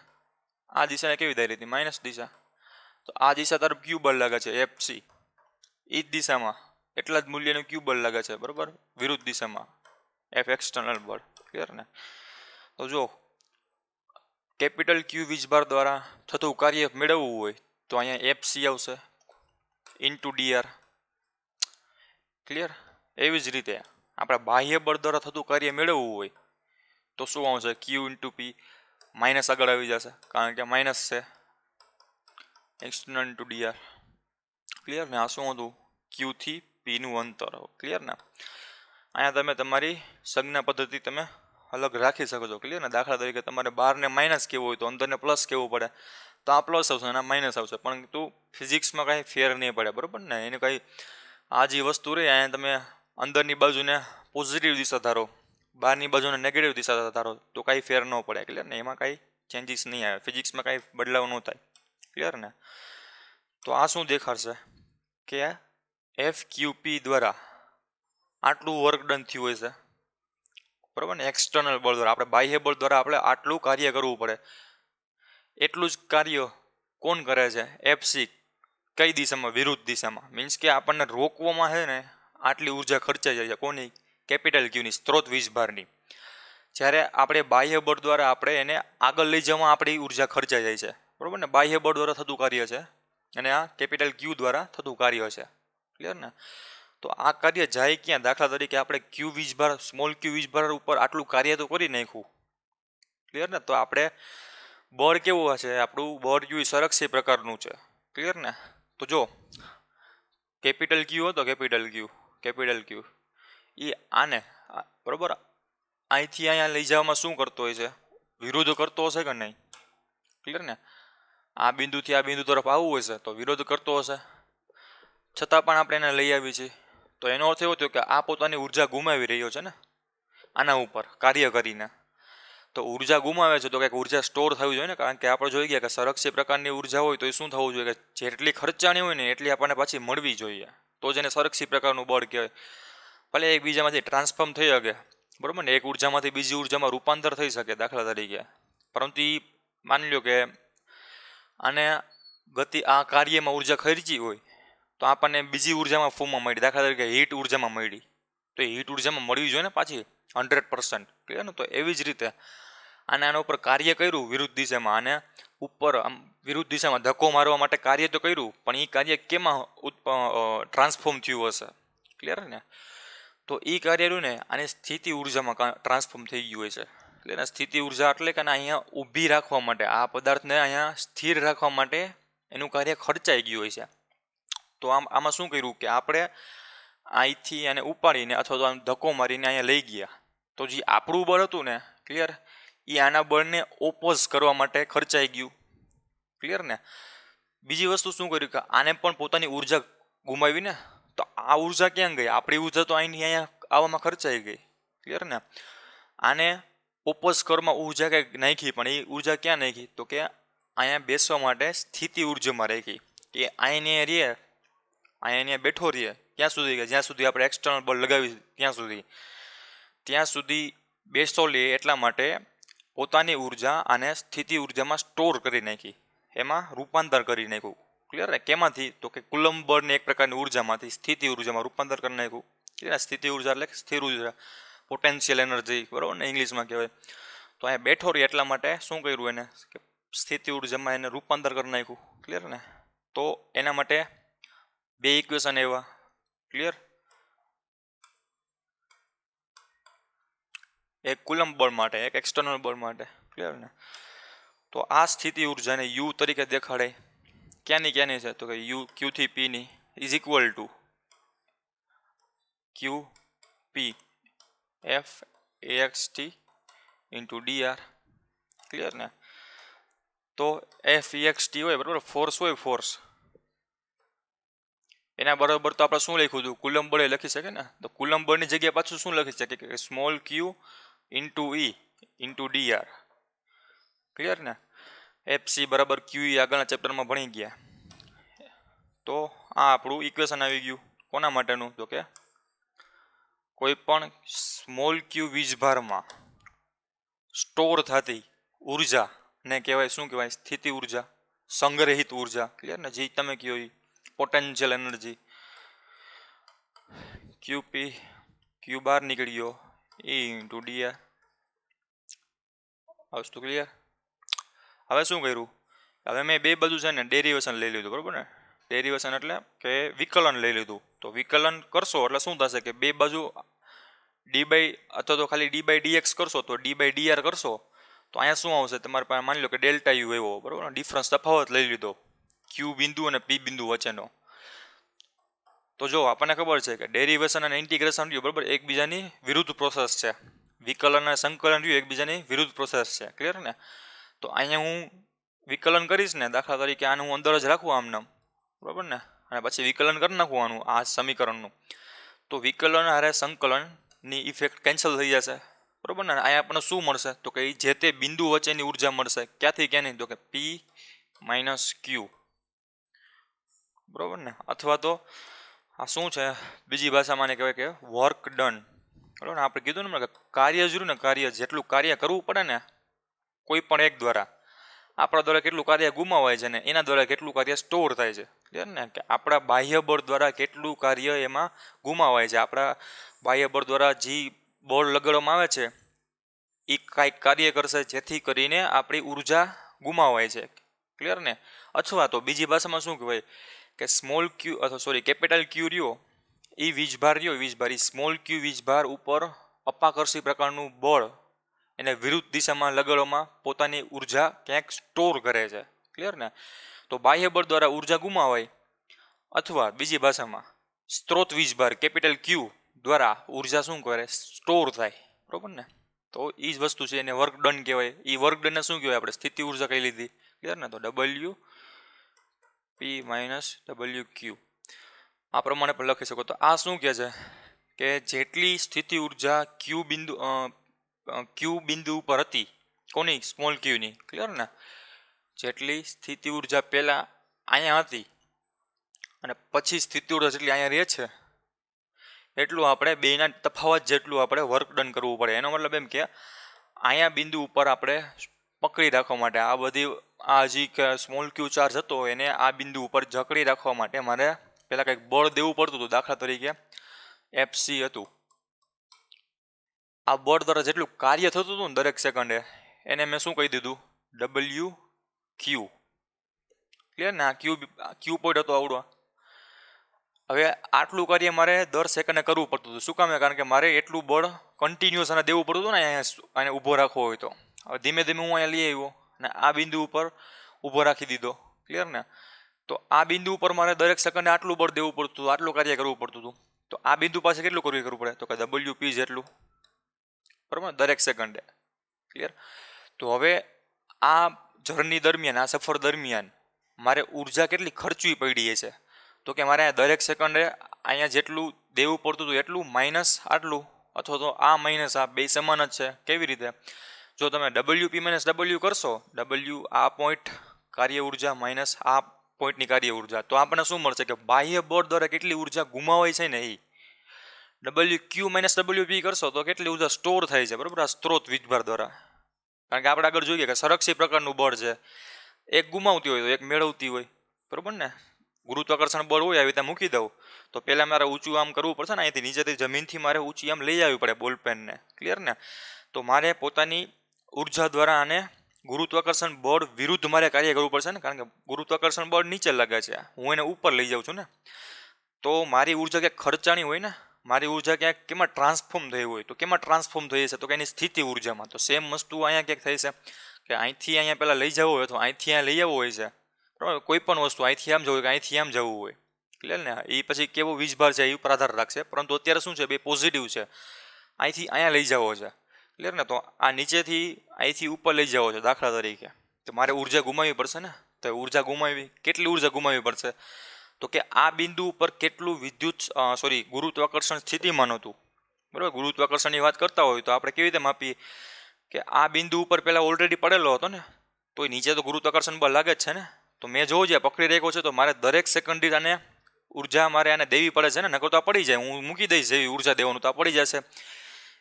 આ દિશાને કેવી ધારી હતી માઇનસ દિશા. તો આ દિશા તરફ ક્યુ બળ લાગે છે એફ સી, એ જ દિશામાં એટલા જ મૂલ્યનું ક્યુ બળ લાગે છે, બરાબર, વિરુદ્ધ દિશામાં એફ એક્સટર્નલ બળ, ક્લિયર ને. તો જો કેપિટલ ક્યુ વીજભાર દ્વારા થતું કાર્ય મેળવવું હોય તો અહીંયા એફ સી આવશે ઇન્ટુ ડીઆર, ક્લિયર. એવી જ રીતે આપણે બાહ્ય બળ દ્વારા થતું કાર્ય મેળવવું હોય તો શું આવશે ક્યુ ઇન્ટુ પી, માઇનસ આગળ આવી જશે કારણ કે માઇનસ છે, એક્સટર્નલ ઇન્ટુ ડીઆર, ક્લિયર ને. આ શું હતું ક્યુથી પીનું અંતર, ક્લિયર ને. અહીંયા તમે તમારી સંજ્ઞા પદ્ધતિ તમે અલગ રાખી શકો છો, ક્લિયર ને. દાખલા તરીકે તમારે બારને માઇનસ કહેવું હોય તો અંદરને પ્લસ કહેવું પડે, તો આ પ્લસ આવશે અને આ માઇનસ આવશે, પરંતુ ફિઝિક્સમાં કાંઈ ફેર નહીં પડે, બરાબર ને. એને કંઈ આ જે વસ્તુ રહી અહીંયા તમે અંદરની બાજુને પોઝિટિવ દિશા ધારો, બહારની બાજુને નેગેટિવ દિશા ધારો તો કાંઈ ફેર ન પડે, ક્લિયર ને. એમાં કાંઈ ચેન્જીસ નહીં આવે, ફિઝિક્સમાં કાંઈ બદલાવ ન થાય, ક્લિયર ને. તો આ શું દેખાડશે કે એફ ક્યુ પી દ્વારા આટલું વર્ક ડન થયું હોય છે, બરાબર ને. એક્સટર્નલ બળ દ્વારા, આપણે બાહ્ય બળ દ્વારા આપણે આટલું કાર્ય કરવું પડે, એટલું જ કાર્ય કોણ કરે છે એફ સી, કઈ દિશામાં વિરુદ્ધ દિશામાં. મીન્સ કે આપણને રોકવામાં છે ને આટલી ઉર્જા ખર્ચાઈ જાય છે, કોની કેપિટલ ક્યુની સ્ત્રોત વીજભારની. જ્યારે આપણે બાહ્ય બળ દ્વારા આપણે એને આગળ લઈ જવામાં આપણી ઉર્જા ખર્ચાઈ જાય છે, બરાબર ને. બાહ્ય બળ દ્વારા થતું કાર્ય છે અને આ કેપિટલ ક્યુ દ્વારા થતું કાર્ય છે, ક્લિયર ને. તો આ કાર્ય જાય ક્યાં, દાખલા તરીકે આપણે ક્યુ વીજભાર, સ્મોલ ક્યુ વીજભાર ઉપર આટલું કાર્ય તો કરી નાખ્યું, ક્લિયર ને. તો આપણે બળ કેવું હશે, આપણું બળ ક્યુ સંરક્ષી પ્રકારનું છે, ક્લિયર ને. તો જો કેપિટલ ક્યુ હતો, કેપિટલ ક્યુ એ આને બરાબર અહીંથી અહીંયા લઈ જવામાં શું કરતો હોય છે, વિરોધ કરતો હશે કે નહીં, ક્લિયર ને. આ બિંદુથી આ બિંદુ તરફ આવવું હોય છે તો વિરોધ કરતો હશે, છતાં પણ આપણે એને લઈ આવી છીએ. તો એનો અર્થ એવો થયો કે આ પોતાની ઉર્જા ગુમાવી રહ્યો છે ને આના ઉપર કાર્ય કરીને. તો ઉર્જા ગુમાવે છે તો કંઈક ઉર્જા સ્ટોર થવી જોઈએ ને, કારણ કે આપણે જોઈ ગયા કે સંરક્ષી પ્રકારની ઉર્જા હોય તો એ શું થવું જોઈએ કે જેટલી ખર્ચાની હોય ને એટલી આપણને પાછી મળવી જોઈએ, તો જ એને સંરક્ષી પ્રકારનું બળ કહેવાય. ભલે એકબીજામાંથી ટ્રાન્સફોર્મ થઈ શકે, બરાબર ને, એક ઉર્જામાંથી બીજી ઉર્જામાં રૂપાંતર થઈ શકે દાખલા તરીકે, પરંતુ એ માની લો કે અને આ કાર્યમાં ઉર્જા ખર્ચી હોય તો આપણને બીજી ઉર્જામાં ફોર્મમાં મળી, દાખલા તરીકે હીટ ઉર્જામાં મળી, તો એ હીટ ઉર્જામાં મળવી જોઈએ ને પાછી 100%, ક્લિયર ને? તો એવી જ રીતે આના ઉપર કાર્ય કર્યું વિરુદ્ધ દિશામાં, અને ઉપર આમ વિરુદ્ધ દિશામાં ધક્કો મારવા માટે કાર્ય તો કર્યું, પણ એ કાર્ય કેમાં ટ્રાન્સફોર્મ થયું હશે, ક્લિયર ને? તો એ કાર્ય રહ્યું ને આને સ્થિતિ ઉર્જામાં ટ્રાન્સફોર્મ થઈ ગયું હોય છે. એટલે સ્થિતિ ઉર્જા એટલે કે અહીંયા ઊભી રાખવા માટે, આ પદાર્થને અહીંયા સ્થિર રાખવા માટે એનું કાર્ય ખર્ચાઈ ગયું હોય છે. તો આમાં શું કર્યું કે આપણે અહીંથી આને ઉપાડીને અથવા તો આમ ધક્કો મારીને અહીંયા લઈ ગયા, તો જે આપણું બળ હતું ને, ક્લિયર, એ આના બળને ઓપોઝ કરવા માટે ખર્ચાઈ ગયું, ક્લિયર ને? બીજી વસ્તુ શું કર્યું કે આને પણ પોતાની ઉર્જા ગુમાવી ને, તો આ ઉર્જા ક્યાં ગઈ? આપણી ઉર્જા તો અહીંયા આવવામાં ખર્ચાઈ ગઈ, ક્લિયર ને? આને ઓપોઝ કરવામાં ઉર્જા કંઈક નાખી, પણ એ ઉર્જા ક્યાં નાખી? તો કે અહીંયા બેસવા માટે સ્થિતિ ઉર્જામાં રાખી, કે અહીંયા રહીએ, અહીંયા બેઠો રહીએ ક્યાં સુધી, કે જ્યાં સુધી આપણે એક્સટર્નલ બળ લગાવી ત્યાં સુધી બેસતો લઈએ, એટલા માટે પોતાની ઉર્જા આને સ્થિતિ ઉર્જામાં સ્ટોર કરી નાખી, એમાં રૂપાંતર કરી નાખ્યું, ક્લિયર ને? કેમાંથી? તો કે કુલમ્બ બળની એક પ્રકારની ઉર્જામાંથી સ્થિતિ ઉર્જામાં રૂપાંતર કરી નાખ્યું, ક્લિયર? સ્થિતિ ઉર્જા એટલે સ્થિર ઉર્જા, પોટેન્શિયલ એનર્જી, બરાબર ને, ઇંગ્લિશમાં કહેવાય. તો અહીંયા બેઠો રહી એટલા માટે શું કર્યું એને, કે સ્થિતિ ઉર્જામાં એને રૂપાંતર કરી નાખ્યું, ક્લિયર ને? તો એના માટે બે ઇક્વેશન એવા, ક્લિયર? એક કુલમ્બ બળ માટે, એક એક્સટર્નલ બળ માટે, ક્લિયર ને? તો આ સ્થિતિ ઉર્જાને યુ તરીકે દેખાડે. ક્યાંની છે? તો કે યુ ક્યુ થી પી ની is equal to Q P F x T into DR, clear ને? તો એફ એક્સ ટી હોય, બરાબર, ફોર્સ હોય, ફોર્સ એના બરાબર તો આપણે શું લખ્યું હતું? કુલમ્બ બળ લખી શકે ને? તો કુલમ્બ બળની જગ્યાએ પાછું શું લખી શકે? કે સ્મોલ ક્યુ ઇન્ટુ ઈ ઇન્ટુ ડીઆર, ક્લિયર ને? એફસી બરાબર ક્યુ ઈ આગળના ચેપ્ટરમાં ભણી ગયા. તો આ આપણું ઇક્વેશન આવી ગયું. કોના માટેનું? તો કે કોઈ પણ સ્મોલ ક્યુ વીજભારમાં સ્ટોર થતી ઉર્જા ને કહેવાય, શું કહેવાય? સ્થિતિ ઉર્જા, સંગ્રહિત ઉર્જા, ક્લિયર ને? જે તમે કહો એ પોટેન્શિયલ એનર્જી. ક્યુપી ક્યુ બહાર નીકળી ગયો, એ ઇન્ટુ ડીઆર, આ વસ્તુ ક્લિયર? હવે શું કર્યું? હવે મેં બે બાજુ છે ને ડેરિવેશન લઈ લીધું, બરાબર ને? ડેરિવેશન એટલે કે વિકલન લઈ લીધું. તો વિકલન કરશો એટલે શું થશે? કે બે બાજુ ડી બાય અથવા તો ખાલી ડી બાય ડીએક્સ કરશો, તો ડી બાય ડીઆર કરશો, તો અહીંયા શું આવશે? તમારે પાસે માની લો કે ડેલ્ટા યુ એવો, બરાબર, ડિફરન્સ તફાવત લઈ લીધો ક્યુ બિંદુ અને પી બિંદુ વચ્ચેનો. તો જો આપણને ખબર છે કે ડેરિવેશન અને ઇન્ટિગ્રેશન રહ્યું, બરાબર, એકબીજાની વિરુદ્ધ પ્રોસેસ છે. વિકલન અને સંકલન રહ્યું એકબીજાની વિરુદ્ધ પ્રોસેસ છે, ક્લિયર ને? તો અહીંયા હું વિકલન કરીશ ને, દાખલા તરીકે આને હું અંદર જ રાખું આમ નામ, બરાબર ને, અને પછી વિકલન કરી નાખવાનું આ સમીકરણનું, તો વિકલન હારે સંકલનની ઇફેક્ટ કેન્સલ થઈ જશે, બરાબર ને? અહીંયા આપણને શું મળશે? તો કે જે તે બિંદુ વચ્ચેની ઉર્જા મળશે. ક્યાંથી ક્યાંની? તો કે પી માઇનસ ક્યુ, બરાબર ને? અથવા તો આ શું છે? બીજી ભાષામાં કહેવાય કે વર્ક ડન, બરાબર ને? આપણે કીધું ને કે કાર્ય જોયું ને, કાર્ય જેટલું કાર્ય કરવું પડે ને કોઈ પણ એક દ્વારા, આપણા દ્વારા કેટલું કાર્ય ગુમાવાય છે ને એના દ્વારા કેટલું કાર્ય સ્ટોર થાય છે, ક્લિયર ને? કે આપણા બાહ્ય બળ દ્વારા કેટલું કાર્ય એમાં ગુમાવાય છે. આપણા બાહ્ય બળ દ્વારા જે બળ લગાડવામાં આવે છે એ કાંઈક કાર્ય કરશે જેથી કરીને આપણી ઉર્જા ગુમાવાય છે, ક્લિયર ને? અથવા તો બીજી ભાષામાં શું કહેવાય કે સ્મોલ ક્યુ અથવા સોરી કેપિટલ ક્યુ રહ્યો એ વીજભાર એ સ્મોલ ક્યુ વીજભાર ઉપર અપાકર્ષી પ્રકારનું બળ એને વિરુદ્ધ દિશામાં લગાડવામાં પોતાની ઉર્જા ક્યાંક સ્ટોર કરે છે, ક્લિયર ને? તો બાહ્ય બળ દ્વારા ઉર્જા ગુમાવાય, અથવા બીજી ભાષામાં સ્ત્રોત વીજભાર કેપિટલ ક્યુ દ્વારા ઉર્જા શું કરે? સ્ટોર થાય, બરાબર ને? તો એ જ વસ્તુ છે, એને વર્ક ડન કહેવાય. એ વર્ક ડનને શું કહેવાય? આપણે સ્થિતિ ઉર્જા કહી લીધી, ક્લિયર ને? તો ડબલ્યુ પી માઇનસ ડબલ્યુ ક્યુ આ પ્રમાણે પણ લખી શકો. તો આ શું કહે છે કે જેટલી સ્થિતિ ઉર્જા ક્યુ બિંદુ ઉપર હતી, કોની? સ્મોલ ક્યુની, ક્લિયર ને? જેટલી સ્થિતિ ઉર્જા પહેલાં અહીંયા હતી અને પછી સ્થિતિ ઉર્જા જેટલી અહીંયા રહે છે એટલું આપણે બેના તફાવત જેટલું આપણે વર્ક ડન કરવું પડે. એનો મતલબ એમ કે અહીંયા બિંદુ ઉપર આપણે પકડી રાખવા માટે આ બધી આ જે સ્મોલ ક્યુ ચાર્જ હતો એને આ બિંદુ ઉપર જકડી રાખવા માટે મારે પહેલાં કંઈક બળ દેવું પડતું હતું. દાખલા તરીકે એફસી હતું. આ બળ દ્વારા જેટલું કાર્ય થતું હતું ને દરેક સેકન્ડે એને મેં શું કહી દીધું, ડબલ્યુ ક્યુ. ક્લિયર ને? આ ક્યુ પોઈન્ટ હતો આવડો. હવે આટલું કાર્ય મારે દર સેકન્ડે કરવું પડતું હતું. શું કામ? કારણ કે મારે એટલું બળ કન્ટિન્યુઅસ અને દેવું પડતું હતું ને અહીંયા ઊભો રાખવો હોય તો. હવે ધીમે ધીમે હું અહીંયા લઈ આવ્યો અને આ બિંદુ ઉપર ઊભો રાખી દીધો. ક્લિયર ને? તો આ બિંદુ ઉપર મારે દરેક સેકન્ડે આટલું બળ દેવું પડતું હતું, આટલું કાર્ય કરવું પડતું હતું. તો આ બિંદુ પાસે કેટલું કરવું પડે? તો કે WP જેટલું, બરાબર, દરેક સેકન્ડે. ક્લિયર? તો હવે આ જર્ની દરમિયાન, આ સફર દરમિયાન મારે ઉર્જા કેટલી ખર્ચવી પડી છે? તો કે મારે દરેક સેકન્ડે અહીંયા જેટલું દેવું પડતું હતું એટલું માઇનસ આટલું, અથવા તો આ માઇનસ આ બે સમાન જ છે. કેવી રીતે? જો તમે WP માઇનસ W કરશો, W આ પોઈન્ટ કાર્ય ઉર્જા માઇનસ આ પોઈન્ટની કાર્ય ઉર્જા, તો આપણને શું મળશે કે બાહ્ય બળ દ્વારા કેટલી ઉર્જા ગુમાવાય છે ને એ WQ માઇનસ WP કરશો તો કેટલી ઉર્જા સ્ટોર થાય છે, બરાબર, આ સ્ત્રોત વીજભાર દ્વારા. કારણ કે આપણે આગળ જોઈએ કે સંરક્ષિત પ્રકારનું બળ છે, એક ગુમાવતી હોય તો એક મેળવતી હોય, બરાબર ને? ગુરુત્વાકર્ષણ બળ હોય આવી રીતે મૂકી દઉં તો પહેલાં મારે ઊંચું આમ કરવું પડશે ને, અહીંથી નીચેથી જમીનથી મારે ઊંચી આમ લઈ આવવી પડે બોલપેનને. ક્લિયર ને? તો મારે પોતાની ઉર્જા દ્વારા આને ગુરુત્વાકર્ષણ બળ વિરુદ્ધ મારે કાર્ય કરવું પડશે ને, કારણ કે ગુરુત્વાકર્ષણ બળ નીચે લાગે છે, હું એને ઉપર લઈ જાઉં છું ને. તો મારી ઉર્જા ક્યાંક ખર્ચાણી હોય ને, મારી ઉર્જા ક્યાંક કેમાં ટ્રાન્સફોર્મ થઈ હોય, તો કેમાં ટ્રાન્સફોર્મ થઈ છે? તો કે એની સ્થિતિ ઉર્જામાં. તો સેમ વસ્તુ અહીંયા ક્યાંક થઈ છે કે અહીંથી અહીંયા પહેલાં લઈ જવું હોય અથવા અહીંથી અહીંયા લઈ આવવું હોય છે, બરાબર, કોઈ પણ વસ્તુ અહીંથી આમ જવું હોય કે અહીંથી આમ જવું હોય. ક્લિયર ને? એ પછી કેવો વીજભાર છે એ ઉપર આધાર રાખશે, પરંતુ અત્યારે શું છે, બે પોઝિટિવ છે, અહીંથી અહીંયા લઈ જવો છે. ક્લિયર ને? તો આ નીચેથી અહીંથી ઉપર લઈ જવો છે દાખલા તરીકે, તો મારે ઉર્જા ગુમાવવી પડશે ને. તો ઉર્જા ગુમાવવી, કેટલી ઉર્જા ગુમાવવી પડશે? તો કે આ બિંદુ ઉપર કેટલું ગુરુત્વાકર્ષણ સ્થિતિમાન હતું, બરાબર. ગુરુત્વાકર્ષણની વાત કરતા હોય તો આપણે કેવી રીતે માપીએ કે આ બિંદુ ઉપર પહેલાં ઓલરેડી પડેલો હતો ને, તો નીચે તો ગુરુત્વાકર્ષણ બળ લાગે જ છે ને. તો મેં જોવું છે પકડી રાખ્યો છે, તો મારે દરેક સેકન્ડ દીઠ આને ઉર્જા મારે આને દેવી પડે છે ને, નકર તો આ પડી જાય. હું મૂકી દઈશ જેવી ઉર્જા દેવાનું તો આ પડી જશે.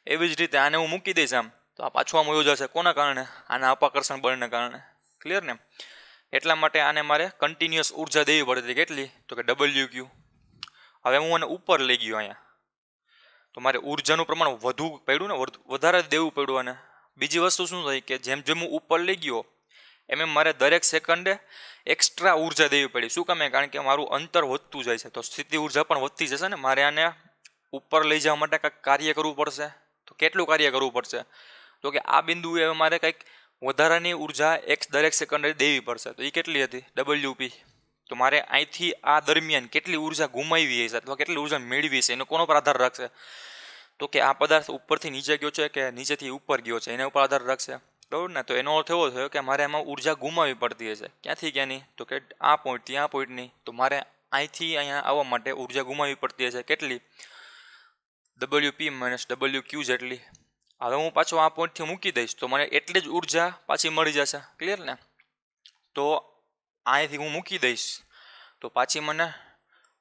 એવી જ રીતે આને હું મૂકી દઈશ આમ, તો આ પાછું આમ વયો જશે. કોના કારણે? આના અપાકર્ષણ બળને કારણે. ક્લિયર ને? એટલા માટે આને મારે કન્ટિન્યુઅસ ઉર્જા દેવી પડે હતી. કેટલી? તો કે WQ. હવે હું આને ઉપર લઈ ગયો અહીંયા, તો મારે ઉર્જાનું પ્રમાણ વધુ પડ્યું ને, વધારે દેવું પડ્યું. અને બીજી વસ્તુ શું થઈ કે જેમ જેમ હું ઉપર લઈ ગયો એમ મારે દરેક સેકન્ડે એક્સ્ટ્રા ઉર્જા દેવી પડી. શું કામે? કારણ કે મારું અંતર વધતું જાય છે, તો સ્થિતિ ઉર્જા પણ વધતી જશે ને. મારે આને ઉપર લઈ જવા માટે કંઈક કાર્ય કરવું પડશે. તો કેટલું કાર્ય કરવું પડશે? તો કે આ બિંદુએ મારે કંઈક વધારાની ઉર્જા દરેક સેકન્ડે દેવી પડશે. તો એ કેટલી હતી? WP. તો મારે અહીંથી આ દરમિયાન કેટલી ઉર્જા ગુમાવી છે અથવા કેટલી ઉર્જા મેળવી છે એનો કોનો પર આધાર રાખશે? તો કે આ પદાર્થ ઉપરથી નીચે ગયો છે કે નીચેથી ઉપર ગયો છે એના ઉપર આધાર રાખશે, બરાબર ને? તો એનો અર્થ એવો થયો કે મારે એમાં ઉર્જા ગુમાવવી પડતી હશે. ક્યાંથી ક્યાંની? તો કે આ પોઈન્ટથી આ પોઈન્ટની. તો મારે અહીંથી અહીંયા આવવા માટે ઉર્જા ગુમાવવી પડતી હશે. કેટલી? WP માઇનસ WQ જેટલી. હવે હું પાછો આ પોઈન્ટથી મૂકી દઈશ તો મને એટલી જ ઉર્જા પાછી મળી જશે. ક્લિયર ને? તો અહીંથી હું મૂકી દઈશ તો પાછી મને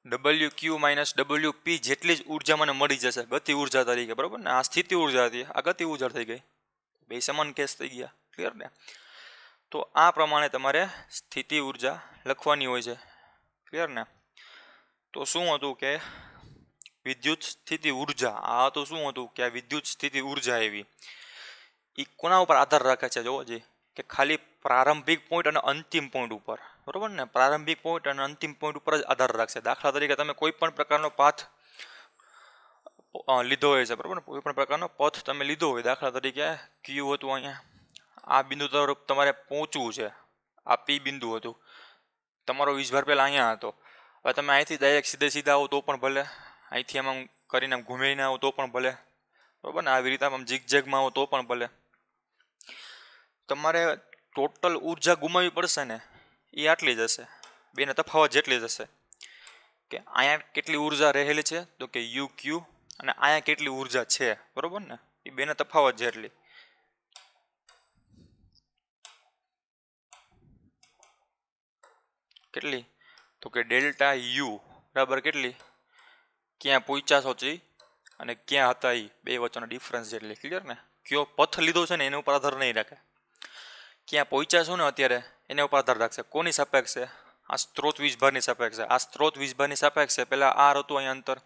WQ માઇનસ WP જેટલી જ ઉર્જા મને મળી જશે ગતિ ઉર્જા તરીકે, બરાબર ને? આ સ્થિતિ ઉર્જા હતી, આ ગતિ ઉર્જા થઈ ગઈ, બે સમાન કેસ થઈ ગયા. ક્લિયર ને? તો આ પ્રમાણે તમારે સ્થિતિ ઉર્જા લખવાની હોય છે. ક્લિયર ને? તો શું હતું કે વિદ્યુત સ્થિતિ ઉર્જા, આ તો શું હતું કે આ વિદ્યુત સ્થિતિ ઉર્જા એવી એ કોના ઉપર આધાર રાખે છે? જોવો જોઈએ કે ખાલી પ્રારંભિક પોઈન્ટ અને અંતિમ પોઈન્ટ ઉપર, બરાબર ને? પ્રારંભિક પોઈન્ટ અને અંતિમ પોઈન્ટ ઉપર જ આધાર રાખશે. દાખલા તરીકે તમે કોઈ પણ પ્રકારનો પાથ લીધો હોય છે, બરાબર? કોઈ પણ પ્રકારનો પથ તમે લીધો હોય, દાખલા તરીકે ક્યુ હતું, અહીંયા આ બિંદુ તરફ તમારે પહોંચવું છે, આ P બિંદુ હતું, તમારો વીજભાર પહેલાં અહીંયા હતો. હવે તમે અહીંથી ડાયરેક્ટ સીધા આવો તો પણ ભલે, અહીંથી આમ કરીને આમ ઘૂમીને આવો તો પણ ભલે, બરાબર ને? આવી રીતે આમ ઝીગઝેગમાં આવો તો પણ ભલે. તમારે ટોટલ ઉર્જા ગુમાવવી પડશે ને એ આટલી જ હશે, બેને તફાવત જેટલી જ હશે. કે અહીંયા કેટલી ઉર્જા રહેલી છે તો કે UQ, અને અહીંયા કેટલી ઉર્જા છે, બરાબર ને? એ બેને તફાવત જેટલી. કેટલી? તો કે ડેલ્ટા U બરાબર કેટલી? ક્યાં પહોંચ્યા છો એ અને ક્યાં હતા એ બે વચ્ચેનો ડિફરન્સ જેટલી. ક્લિયર ને? કયો પથ લીધો છે ને એના ઉપર આધાર નહીં રાખે. ક્યાં પહોંચ્યા છો ને અત્યારે એના ઉપર આધાર રાખશે. કોની સાપેક્ષે? આ સ્ત્રોત વીજભારની સાપેક્ષે. આ સ્ત્રોત વીજભારની સાપેક્ષે પહેલાં આર હતું અહીંયા અંતર,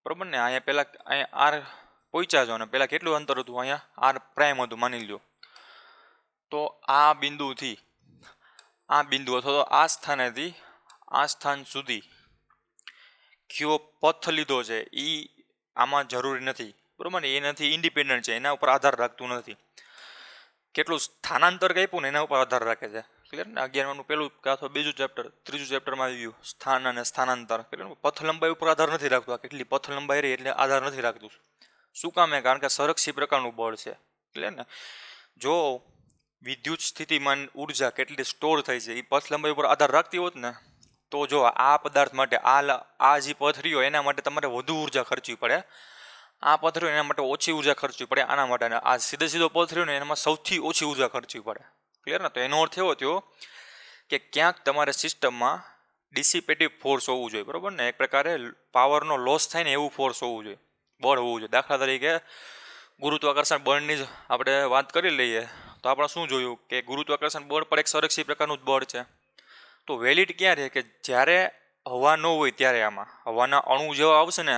બરાબર ને? અહીંયા પહેલાં અહીંયા આર પહોંચ્યા છો અને પહેલાં કેટલું અંતર હતું? અહીંયા આર પ્રાઇમ હતું માની લ્યો. તો આ બિંદુથી આ બિંદુ અથવા તો આ સ્થાનેથી આ સ્થાન સુધી કયો પથ લીધો છે એ આમાં જરૂરી નથી, બરાબર ને? એનાથી ઇન્ડિપેન્ડન્ટ છે, એના ઉપર આધાર રાખતું નથી. કેટલું સ્થાનાંતર આપ્યું ને એના ઉપર આધાર રાખે છે. ક્લિયર ને? 11માનું પેલું કે અથવા બીજું ચેપ્ટર, ત્રીજું ચેપ્ટરમાં આવી ગયું સ્થાન અને સ્થાનાંતર. ક્લિયર? પથ લંબાઈ ઉપર આધાર નથી રાખતું. આ કેટલી પથ લંબાઈ રહી એટલે આધાર નથી રાખતું. શું કામ? કારણ કે સંરક્ષી પ્રકારનું બળ છે. ક્લિયર ને? જો વિદ્યુત સ્થિતિમાન ઉર્જા કેટલી સ્ટોર થઈ છે એ પથ લંબાઈ ઉપર આધાર રાખતી હોત ને તો જો આ પદાર્થ માટે આ જે પથ રહ્યો એના માટે તમારે વધુ ઉર્જા ખર્ચવી પડે, આ પથ રહ્યો એના માટે ઓછી ઉર્જા ખર્ચવી પડે આના માટે, આ સીધો પથ રહ્યો ને એનામાં સૌથી ઓછી ઉર્જા ખર્ચવી પડે. ક્લિયર ને? તો એનો અર્થ એવો થયો કે ક્યાંક તમારે સિસ્ટમમાં ડિસિપેટિવ ફોર્સ હોવું જોઈએ, બરાબર ને? એક પ્રકારે પાવરનો લોસ થાય ને એવું ફોર્સ હોવું જોઈએ, બળ હોવું જોઈએ. દાખલા તરીકે ગુરુત્વાકર્ષણ બળની જ આપણે વાત કરી લઈએ તો આપણે શું જોયું કે ગુરુત્વાકર્ષણ બળ પર એક સંરક્ષી પ્રકારનું જ બળ છે. તો વેલિડ ક્યાં રહે કે જ્યારે હવા ન હોય ત્યારે આમાં હવાના અણુ જેવા આવશે ને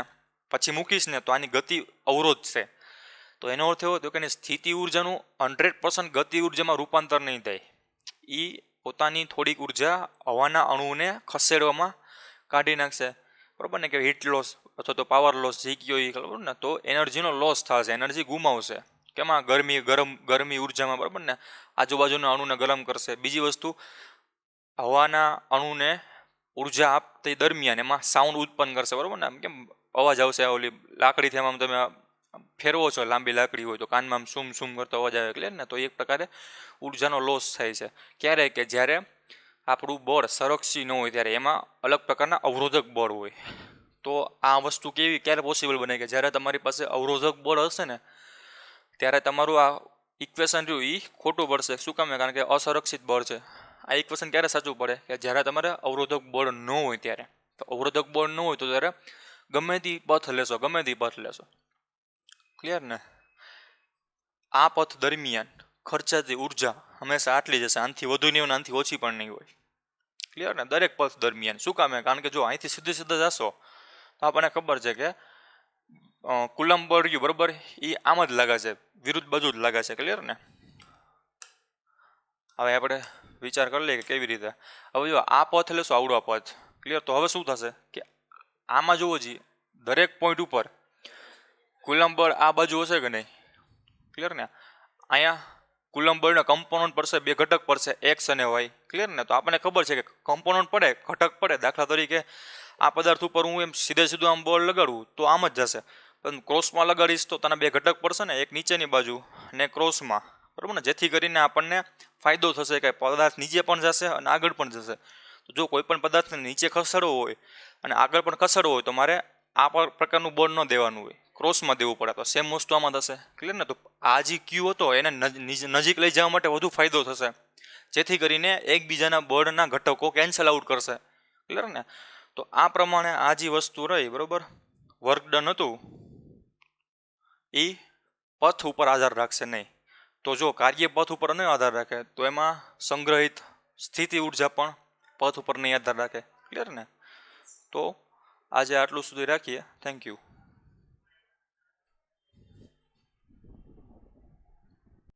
પછી મૂકીશ ને તો આની ગતિ અવરોધ છે. તો એનો અર્થ એવો થયો કે એની સ્થિતિ ઉર્જાનું 100% ગતિ ઉર્જામાં રૂપાંતર નહીં થાય. એ પોતાની થોડીક ઉર્જા હવાના અણુને ખસેડવામાં કાઢી નાખશે, બરાબર ને? કે હીટ લોસ અથવા તો પાવર લોસ જે કયો એ, બરાબર ને? તો એનર્જીનો લોસ થશે, એનર્જી ગુમાવશે. કેમાં? ગરમી ઉર્જામાં, બરાબર ને? આજુબાજુના અણુને ગરમ કરશે. બીજી વસ્તુ, હવાના અણુને ઉર્જા આપતી દરમિયાન એમાં સાઉન્ડ ઉત્પન્ન કરશે, બરાબર ને? આમ કેમ અવાજ આવશે? ઓલી લાકડીથી આમ તમે ફેરવો છો, લાંબી લાકડી હોય તો કાનમાં આમ સુમ સુમ કરતો અવાજ આવે. ક્લિયર ને? તો એક પ્રકારે ઉર્જાનો લોસ થાય છે. ક્યારે? કે જ્યારે આપણું બળ સંરક્ષી ન હોય ત્યારે એમાં અલગ પ્રકારના અવરોધક બળ હોય. તો આ વસ્તુ ક્યારે પોસિબલ બને કે જ્યારે તમારી પાસે અવરોધક બળ હશે ને ત્યારે તમારું આ ઇક્વેશન રહ્યું એ ખોટું પડશે. શું કામ? કારણ કે અસંરક્ષિત બળ છે. આ ઇક્વેશન ક્યારે સાચું પડે? કે જ્યારે તમારે અવરોધક બળ ન હોય ત્યારે. તો અવરોધક બળ ન હોય તો ત્યારે ગમે તે પથ લેશો. ક્લિયર ને? આ પથ દરમિયાન ખર્ચાતી ઉર્જા હંમેશા આટલી જશે, આનાથી વધુ નહીં હોય, આનાથી ઓછી પણ નહીં હોય. ક્લિયર ને? દરેક પથ દરમિયાન. શું કામ? કારણ કે જો અહીંથી સીધા જશો તો આપણને ખબર છે કે કુલમ બળ રહ્યું, બરાબર, એ આમ જ લાગે છે, વિરુદ્ધ બાજુ જ લાગે છે. ક્લિયર ને? હવે આપણે વિચાર કરી લઈએ કે કેવી રીતે. હવે જો આ પથ લેશો, આવડો આ પથ. ક્લિયર? તો હવે શું થશે કે આમાં જોવો છીએ દરેક પોઈન્ટ ઉપર કુલમ બળ આ બાજુ હશે કે નહીં? ક્લિયર ને? અહીંયા કુલમ બળના કમ્પોનન્ટ પડશે, બે ઘટક પડશે, એક્સ અને વાય. ક્લિયર ને? તો આપણને ખબર છે કે કમ્પોનન્ટ પડે, ઘટક પડે. દાખલા તરીકે આ પદાર્થ ઉપર હું એમ સીધું આમ બળ લગાડું તો આમ જ જશે, પણ ક્રોસમાં લગાડીશ તો તને બે ઘટક પડશે ને, એક નીચેની બાજુ ને ક્રોસમાં, બરાબર ને? જેથી કરીને આપણને ફાયદો થશે કે પદાર્થ નીચે પણ જશે અને આગળ પણ જશે. તો જો કોઈ પણ પદાર્થને નીચે ખસેડવો હોય અને આગળ પણ ખસેડવો હોય તો મારે આ પ્રકારનું બળ ન દેવાનું હોય, ક્રોસમાં દેવું પડે. તો સેમ વસ્તુ આમાં થશે. ક્લિયર ને? તો આ જે ક્યુ હતો એને નજીક લઈ જવા માટે વધુ ફાયદો થશે, જેથી કરીને એકબીજાના બળના ઘટકો કેન્સલ આઉટ કરશે. ક્લિયર ને? તો આ પ્રમાણે આ જે વસ્તુ રહી, બરાબર, વર્ક ડન હતું એ પથ ઉપર આધાર રાખશે નહીં. તો જો કાર્ય પથ ઉપર નહીં આધાર રાખે તો એમાં સંગ્રહિત સ્થિતિ ઉર્જા પણ પથ ઉપર નહીં આધાર રાખે. ક્લિયર ને? તો આજે આટલું સુધી રાખીએ. Thank you.